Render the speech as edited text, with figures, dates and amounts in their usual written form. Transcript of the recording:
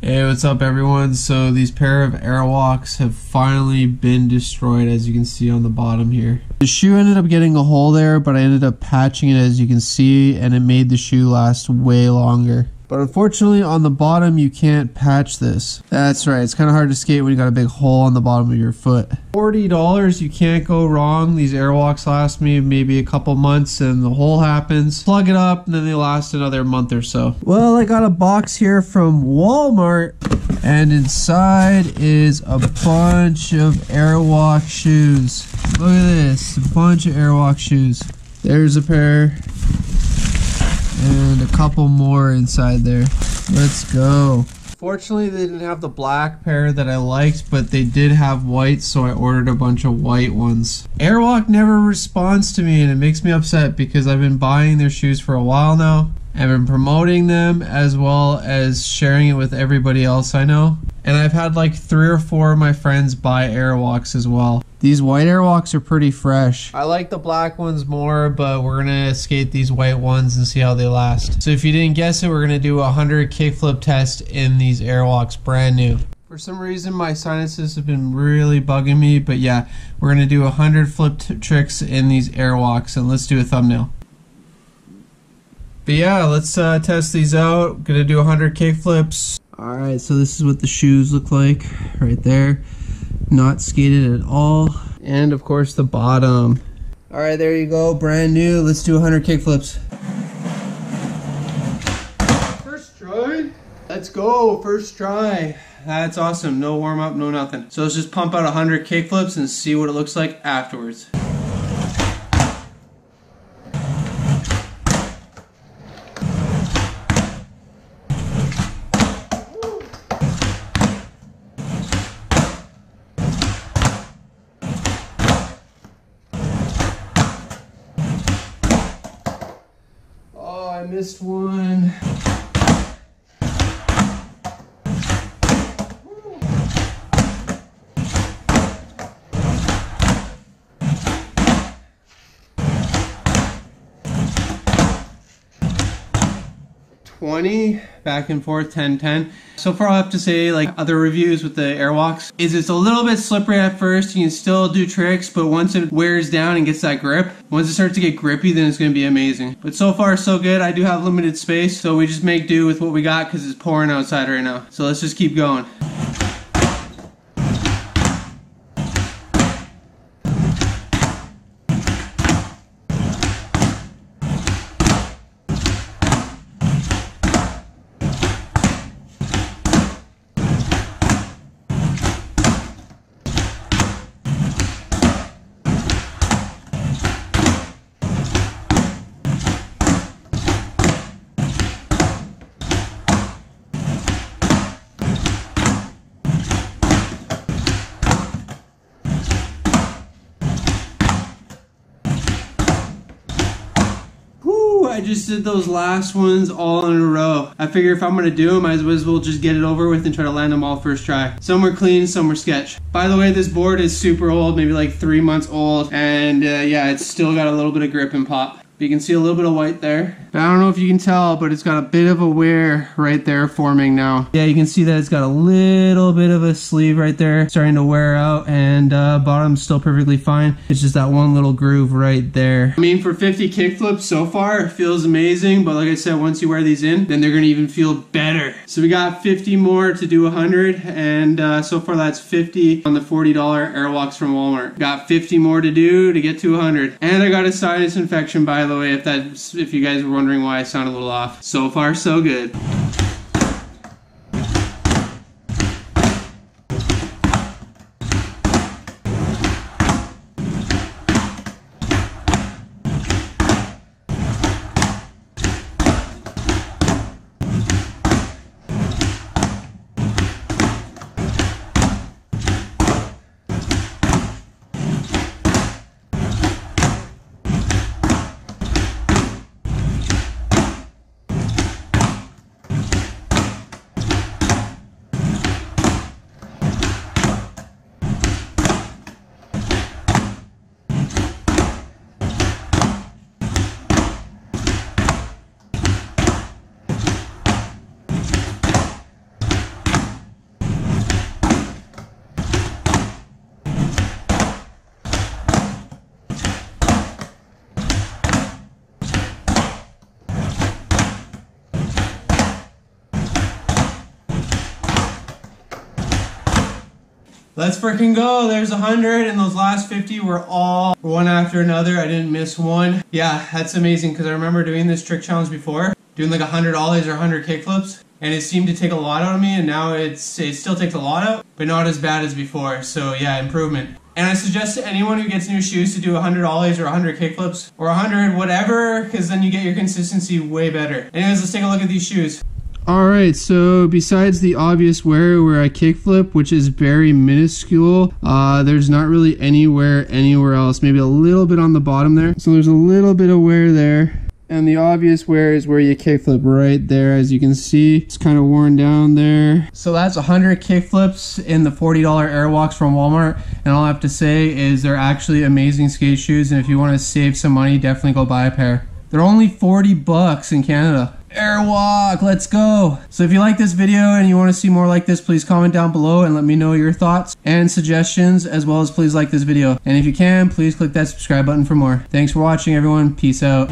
Hey, what's up everyone? So these pair of Airwalks have finally been destroyed, as you can see on the bottom here. The shoe ended up getting a hole there, but I ended up patching it, as you can see, and it made the shoe last way longer. But unfortunately on the bottom you can't patch this. That's right, it's kind of hard to skate when you got a big hole on the bottom of your foot. $40, you can't go wrong. These Airwalks last me maybe a couple months and the hole happens. Plug it up and then they last another month or so. Well, I got a box here from Walmart and inside is a bunch of Airwalk shoes. Look at this, a bunch of Airwalk shoes. There's a pair. And a couple more inside there. Let's go. Fortunately, they didn't have the black pair that I liked, but they did have white, so I ordered a bunch of white ones. Airwalk never responds to me, and it makes me upset because I've been buying their shoes for a while now. I've been promoting them as well as sharing it with everybody else I know. And I've had like 3 or 4 of my friends buy Airwalks as well. These white Airwalks are pretty fresh. I like the black ones more, but we're gonna skate these white ones and see how they last. So if you didn't guess it, we're gonna do a 100 kickflip test in these Airwalks, brand new. For some reason, my sinuses have been really bugging me, but yeah, we're gonna do 100 flip tricks in these Airwalks, and let's do a thumbnail. But yeah, let's test these out. Gonna do 100 kickflips. Alright, so this is what the shoes look like right there. Not skated at all. And of course the bottom. Alright, there you go, brand new. Let's do 100 kickflips. First try. Let's go, first try. That's awesome, no warm up, no nothing. So let's just pump out 100 kickflips and see what it looks like afterwards. I missed one. $20, back and forth, 10-10. So far, I'll have to say, like other reviews with the Airwalks, is it's a little bit slippery at first. You can still do tricks, but once it wears down and gets that grip, once it starts to get grippy, then it's going to be amazing. But so far, so good. I do have limited space, so we just make do with what we got because it's pouring outside right now. So let's just keep going. I just did those last ones all in a row. I figure if I'm gonna do them, I might as well just get it over with and try to land them all first try. Some were clean, some were sketch. By the way, this board is super old, maybe like 3 months old, and yeah, it's still got a little bit of grip and pop. You can see a little bit of white there. I don't know if you can tell, but it's got a bit of a wear right there forming now. Yeah, you can see that it's got a little bit of a sleeve right there starting to wear out, and bottom's still perfectly fine. It's just that one little groove right there. I mean, for 50 kickflips so far, it feels amazing, but like I said, once you wear these in, then they're gonna even feel better. So we got 50 more to do 100, and so far that's 50 on the $40 Airwalks from Walmart. Got 50 more to do to get to 100. And I got a sinus infection, by the way, if you guys were wondering why I sound a little off. So far, so good. Let's freaking go. There's 100 and those last 50 were all one after another. I didn't miss one. Yeah, that's amazing because I remember doing this trick challenge before, doing like 100 ollies or 100 kickflips, and it seemed to take a lot out of me, and now it still takes a lot out, but not as bad as before. So yeah, improvement. And I suggest to anyone who gets new shoes to do 100 ollies or 100 kickflips or 100 whatever, because then you get your consistency way better. Anyways, let's take a look at these shoes. Alright, so besides the obvious wear where I kickflip, which is very minuscule, there's not really anywhere else. Maybe a little bit on the bottom there. So there's a little bit of wear there. And the obvious wear is where you kickflip right there. As you can see, it's kind of worn down there. So that's 100 kickflips in the $40 Airwalks from Walmart. And all I have to say is they're actually amazing skate shoes. And if you want to save some money, definitely go buy a pair. They're only 40 bucks in Canada. Airwalk, let's go. So if you like this video and you want to see more like this, please comment down below and let me know your thoughts and suggestions, as well as please like this video. And if you can, please click that subscribe button for more. Thanks for watching, everyone. Peace out.